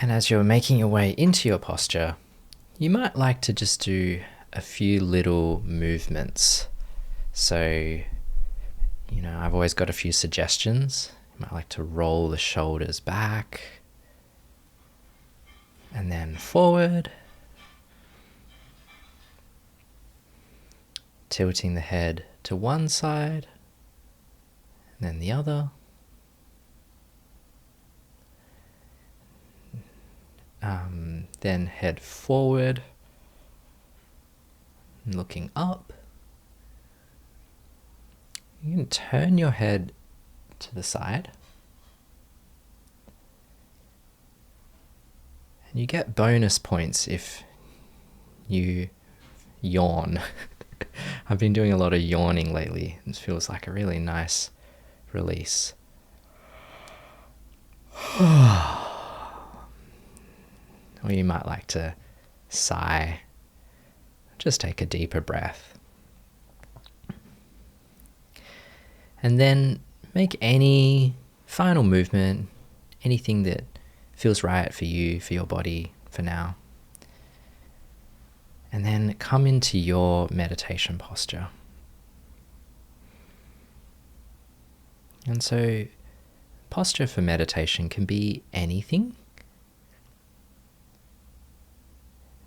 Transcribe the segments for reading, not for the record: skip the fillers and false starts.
And as you're making your way into your posture, you might like to just do a few little movements. So, I've always got a few suggestions. You might like to roll the shoulders back and then forward, tilting the head to one side and then the other. Then head forward, looking up. You can turn your head to the side. And you get bonus points if you yawn. I've been doing a lot of yawning lately. It feels like a really nice release. Or you might like to sigh. Just take a deeper breath. And then make any final movement, anything that feels right for you, for your body, for now. And then come into your meditation posture. And so, posture for meditation can be anything.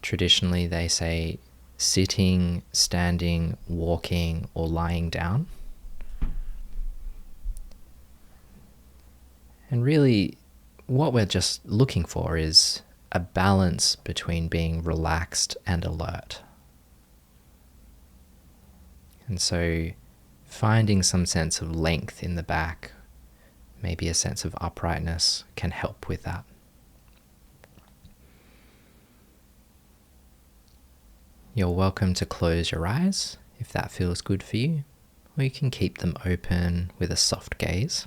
Traditionally, they say sitting, standing, walking, or lying down. And really, what we're just looking for is a balance between being relaxed and alert. And so, finding some sense of length in the back, maybe a sense of uprightness, can help with that. You're welcome to close your eyes if that feels good for you, or you can keep them open with a soft gaze.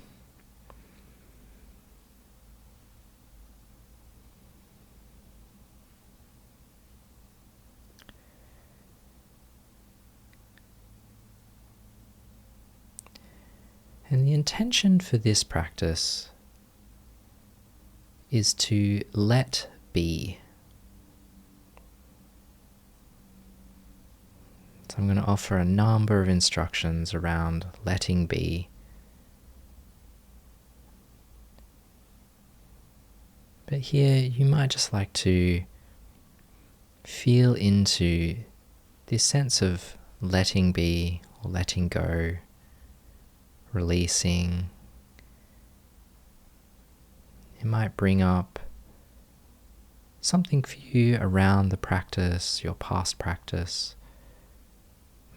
And the intention for this practice is to let be. So I'm going to offer a number of instructions around letting be. But here you might just like to feel into this sense of letting be or letting go, releasing. It might bring up something for you around the practice, your past practice.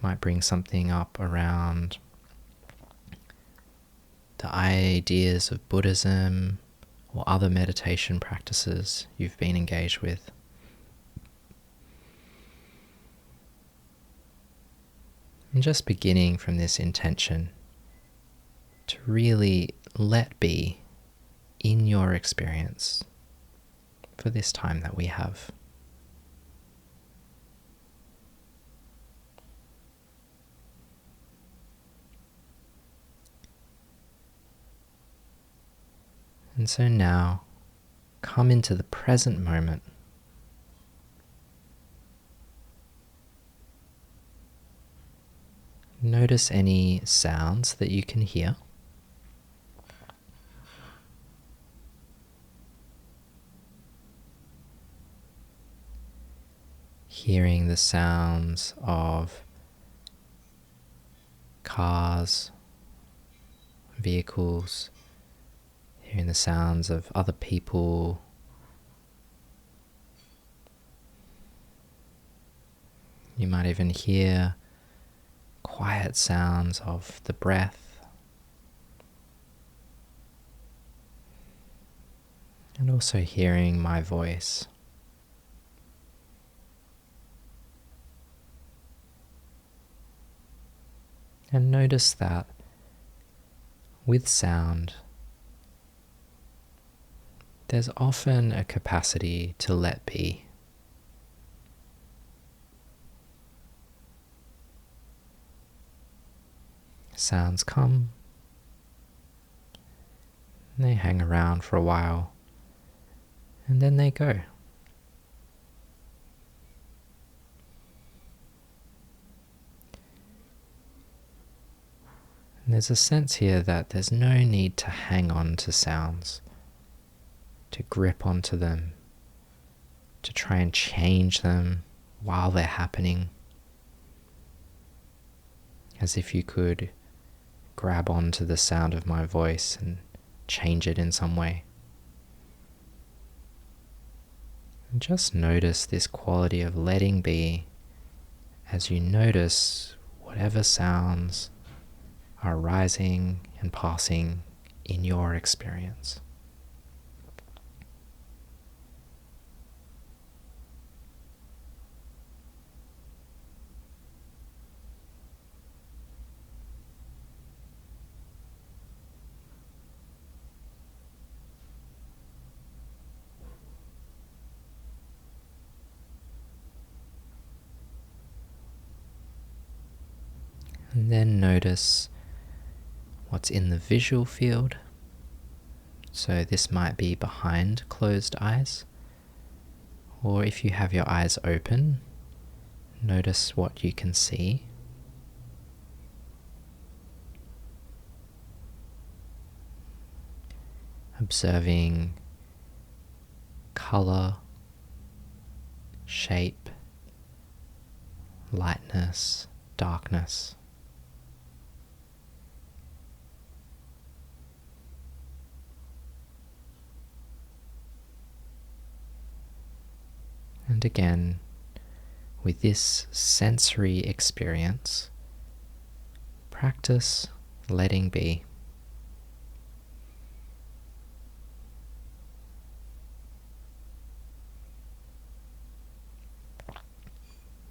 Might bring something up around the ideas of Buddhism or other meditation practices you've been engaged with. And just beginning from this intention to really let be in your experience for this time that we have. And so now, come into the present moment. Notice any sounds that you can hear. Hearing the sounds of cars, vehicles, hearing the sounds of other people. You might even hear quiet sounds of the breath. And also hearing my voice. And notice that with sound, there's often a capacity to let be. Sounds come, and they hang around for a while, And then they go. And there's a sense here that there's no need to hang on to sounds, to grip onto them, to try and change them while they're happening. As if you could grab onto the sound of my voice and change it in some way. And just notice this quality of letting be as you notice whatever sounds are rising and passing in your experience. And then notice what's in the visual field. So this might be behind closed eyes, or if you have your eyes open, notice what you can see. Observing color, shape, lightness, darkness. And again, with this sensory experience, practice letting be.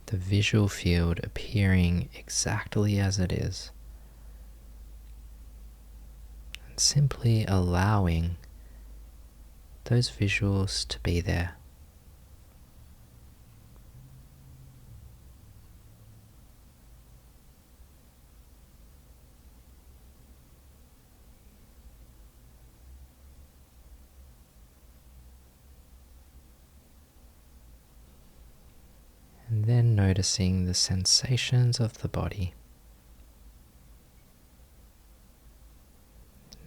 The visual field appearing exactly as it is, and simply allowing those visuals to be there. And then noticing the sensations of the body.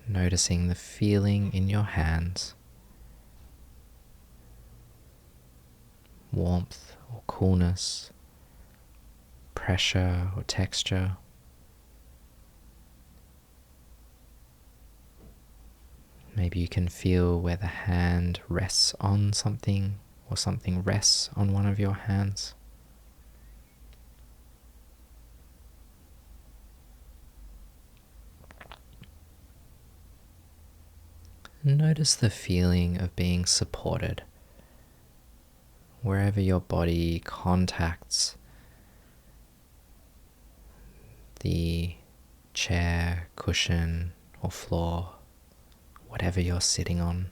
Noticing the feeling in your hands. Warmth or coolness, pressure or texture. Maybe you can feel where the hand rests on something or something rests on one of your hands. Notice the feeling of being supported wherever your body contacts the chair, cushion, or floor, whatever you're sitting on.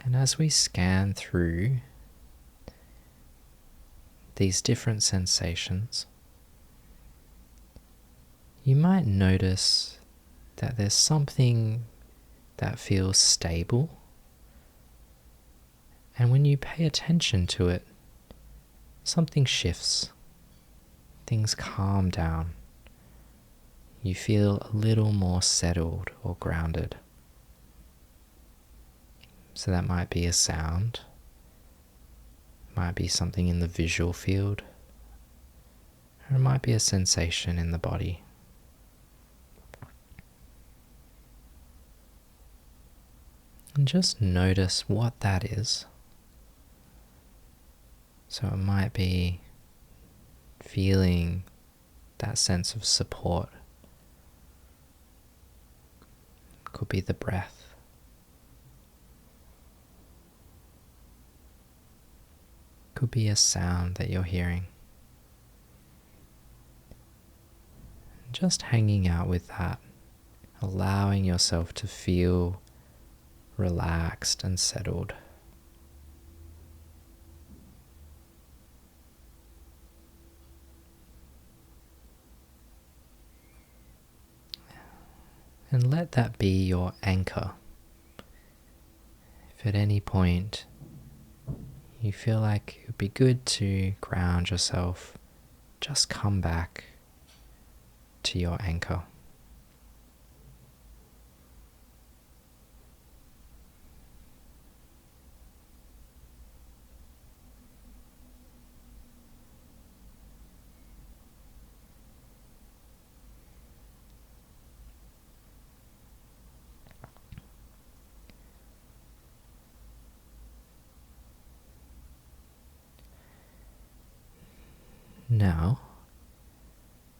And as we scan through these different sensations, you might notice that there's something that feels stable, and when you pay attention to it, something shifts, things calm down, you feel a little more settled or grounded. So that might be a sound, might be something in the visual field, or it might be a sensation in the body. And just notice what that is. So it might be feeling that sense of support. It could be the breath. Could be a sound that you're hearing. Just hanging out with that, allowing yourself to feel relaxed and settled. And let that be your anchor. If at any point you feel like it would be good to ground yourself, just come back to your anchor. Now,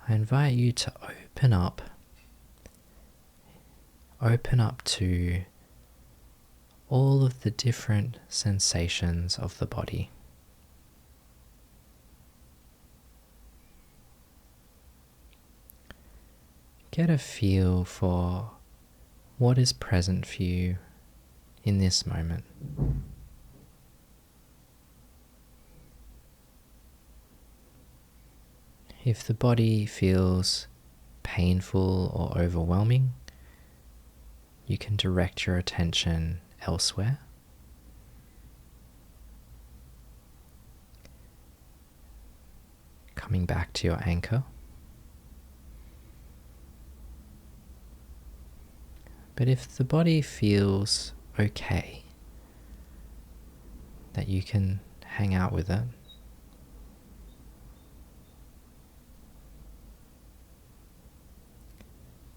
I invite you to open up to all of the different sensations of the body. Get a feel for what is present for you in this moment. If the body feels painful or overwhelming, you can direct your attention elsewhere. Coming back to your anchor. But if the body feels okay, that you can hang out with it,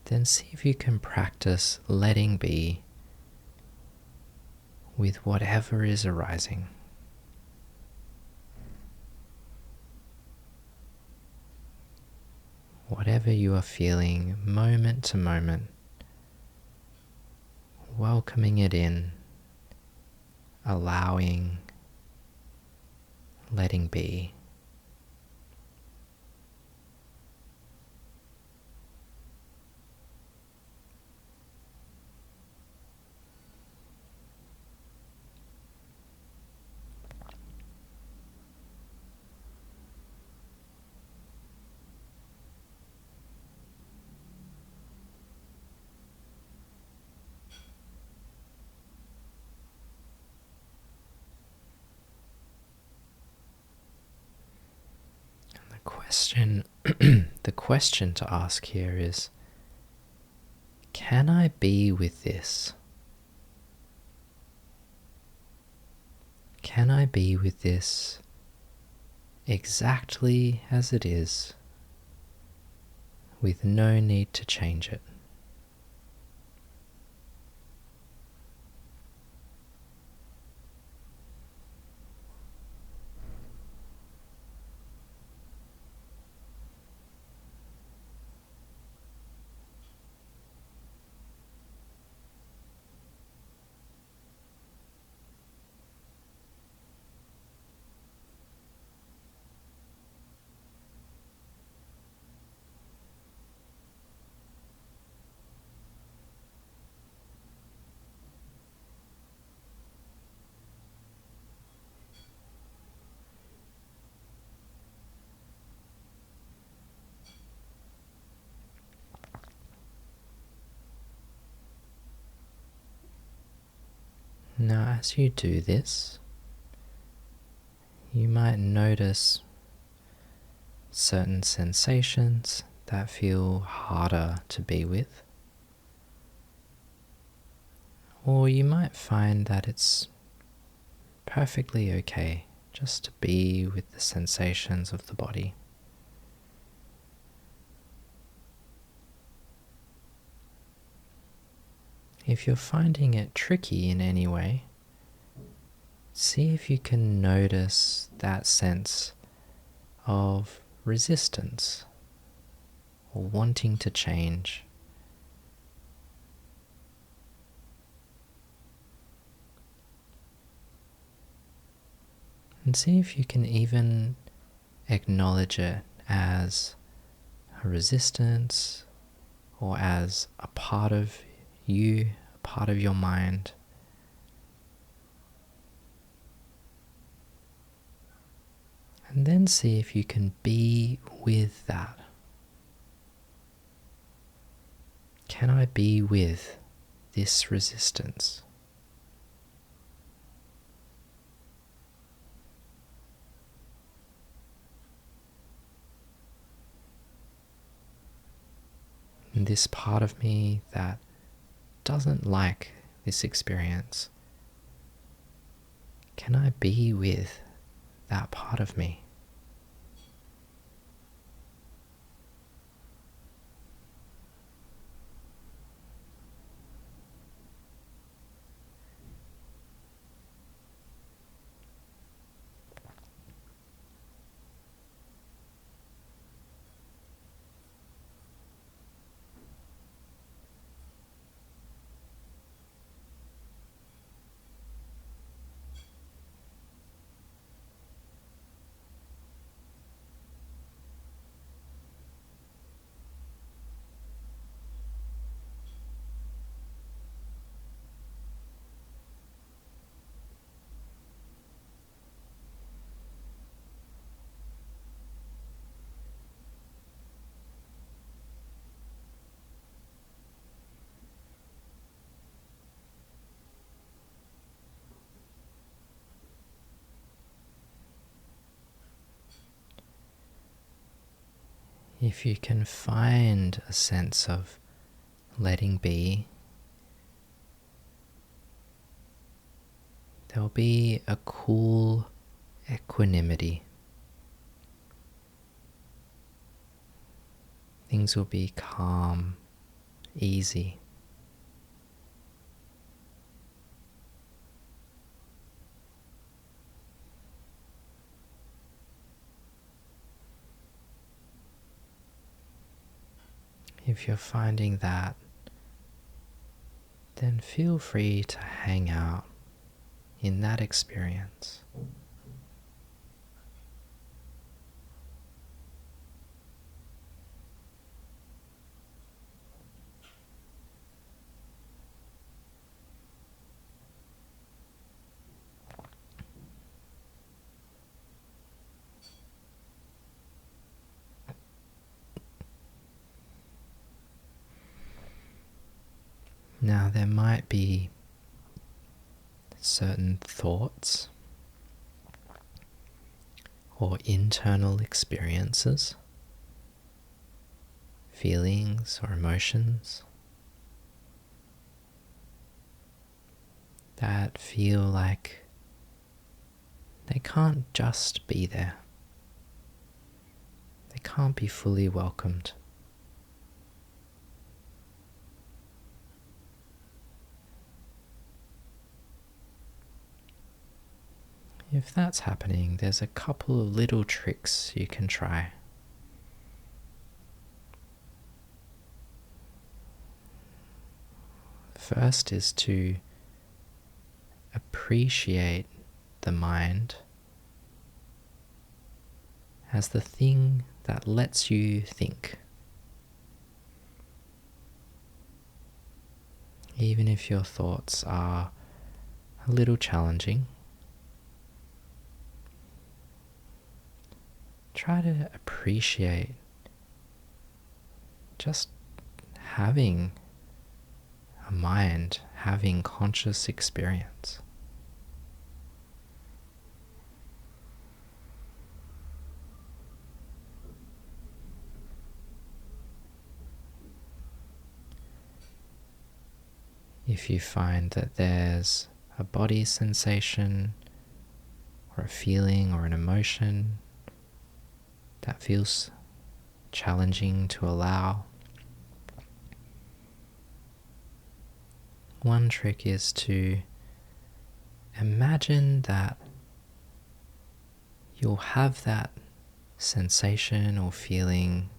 then see if you can practice letting be with whatever is arising. Whatever you are feeling moment to moment, welcoming it in, allowing, letting be. The question to ask here is, can I be with this? Can I be with this exactly as it is, with no need to change it? Now, as you do this, you might notice certain sensations that feel harder to be with. Or you might find that it's perfectly okay just to be with the sensations of the body. If you're finding it tricky in any way, see if you can notice that sense of resistance or wanting to change. And see if you can even acknowledge it as a resistance or as a part of you, a part of your mind. And then see if you can be with that. Can I be with this resistance? And this part of me that doesn't like this experience, can I be with that part of me? If you can find a sense of letting be, there'll be a cool equanimity. Things will be calm, easy. If you're finding that, then feel free to hang out in that experience. Now, there might be certain thoughts or internal experiences, feelings or emotions that feel like they can't just be there. They can't be fully welcomed. If that's happening, there's a couple of little tricks you can try. First is to appreciate the mind as the thing that lets you think. Even if your thoughts are a little challenging, try to appreciate just having a mind, having conscious experience. If you find that there's a body sensation or a feeling or an emotion that feels challenging to allow, one trick is to imagine that you'll have that sensation or feeling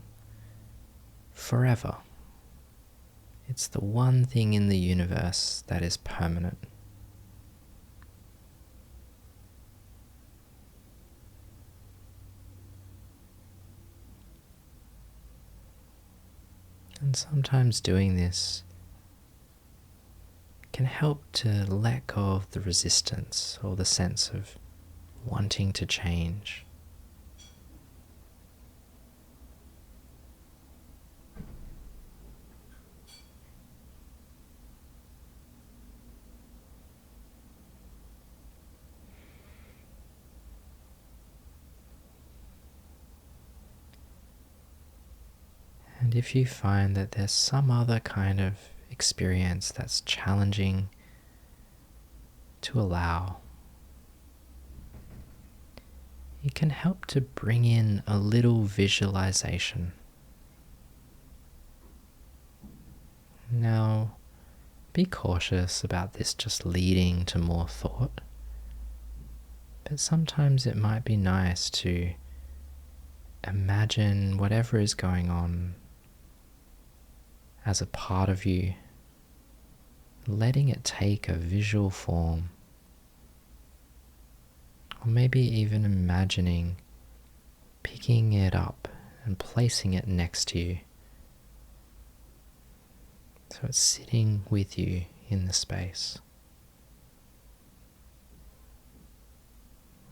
forever. It's the one thing in the universe that is permanent. And sometimes doing this can help to let go of the resistance or the sense of wanting to change. And if you find that there's some other kind of experience that's challenging to allow, it can help to bring in a little visualization. Now, be cautious about this just leading to more thought, but sometimes it might be nice to imagine whatever is going on as a part of you, letting it take a visual form, or maybe even imagining picking it up and placing it next to you, so it's sitting with you in the space.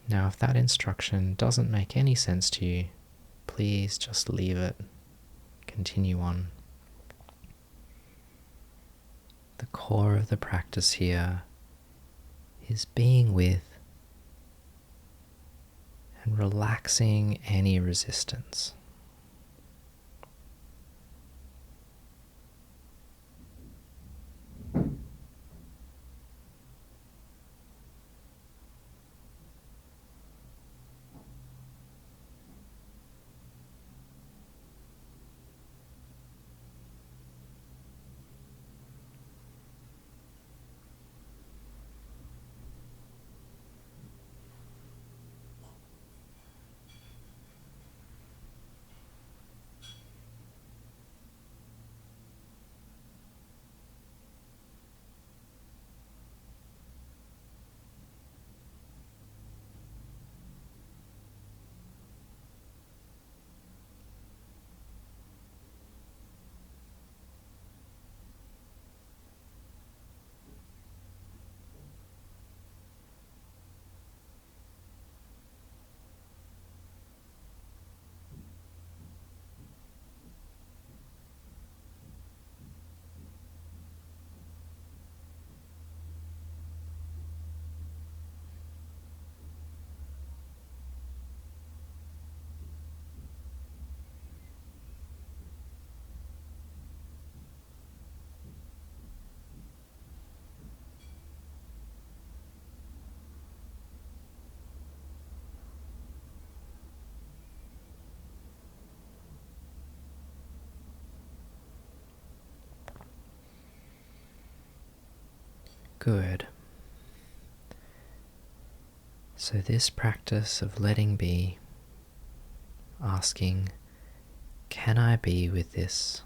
Now, if that instruction doesn't make any sense to you, please just leave it, continue on. The core of the practice here is being with and relaxing any resistance. Good. So this practice of letting be, asking, can I be with this?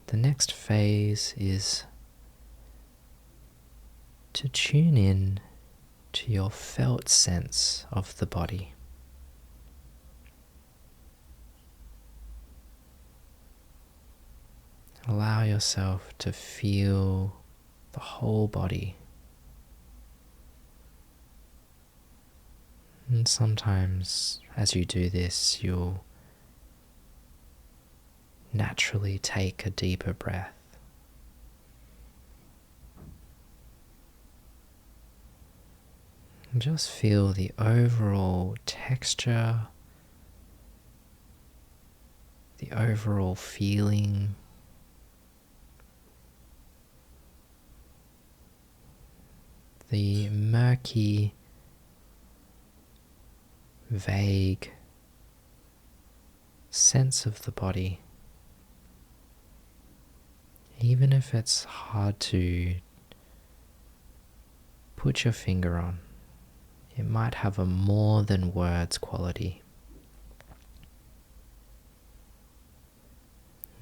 The next phase is to tune in to your felt sense of the body. Allow yourself to feel the whole body. And sometimes as you do this, you'll naturally take a deeper breath. And just feel the overall texture, the overall feeling. The murky, vague sense of the body, even if it's hard to put your finger on, it might have a more than words quality.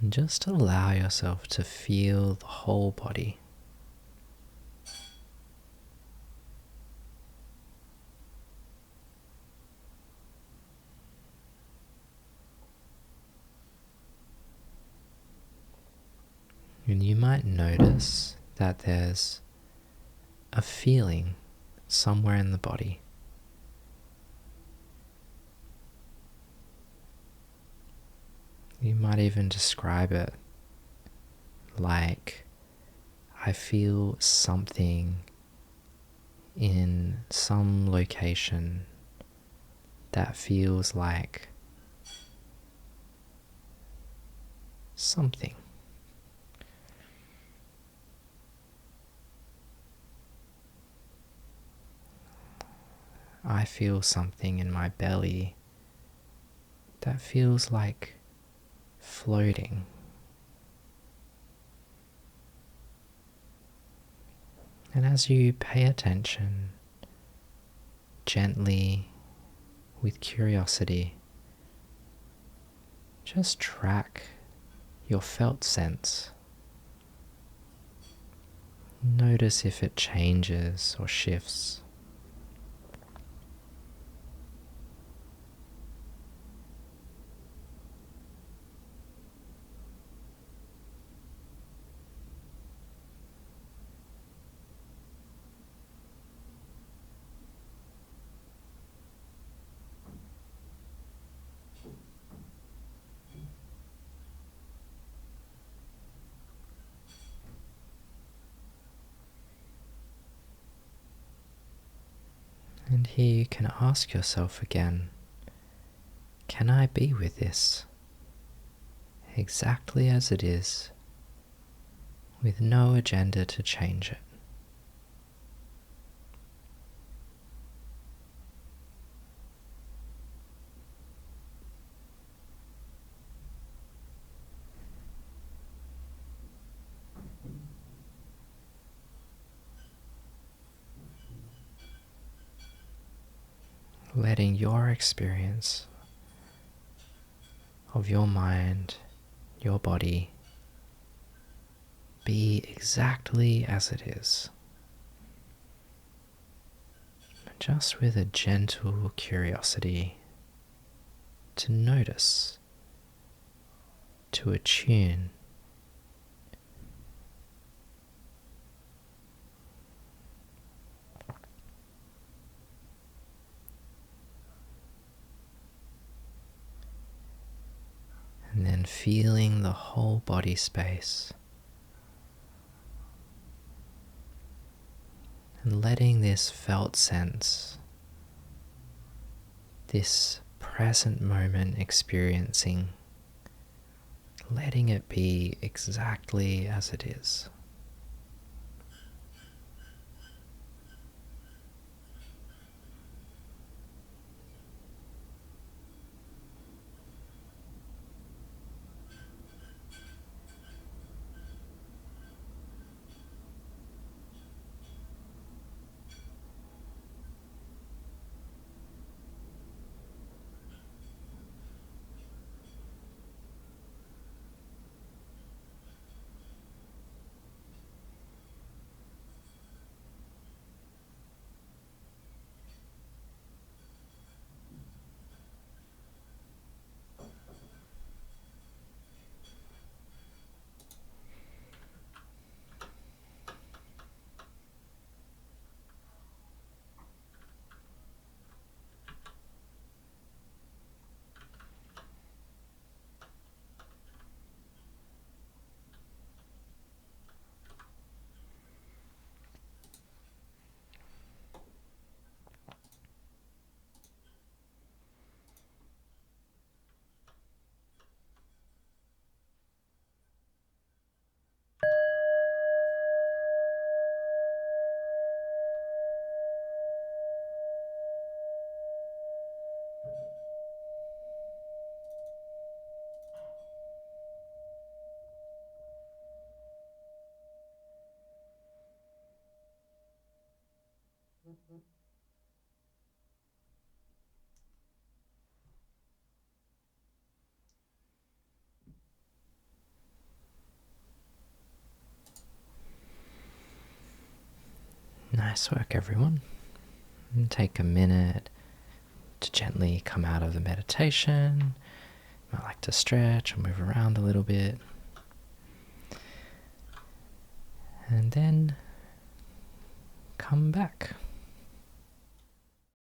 And just allow yourself to feel the whole body. And you might notice that there's a feeling somewhere in the body. You might even describe it like, I feel something in some location that feels like something. I feel something in my belly that feels like floating. And as you pay attention, gently, with curiosity, just track your felt sense. Notice if it changes or shifts. And here you can ask yourself again, can I be with this exactly as it is, with no agenda to change it? Letting your experience of your mind, your body, be exactly as it is. Just with a gentle curiosity to notice, to attune. And then feeling the whole body space. And letting this felt sense, this present moment experiencing, letting it be exactly as it is. Nice work, everyone. And take a minute to gently come out of the meditation. Might like to stretch or move around a little bit. And then come back.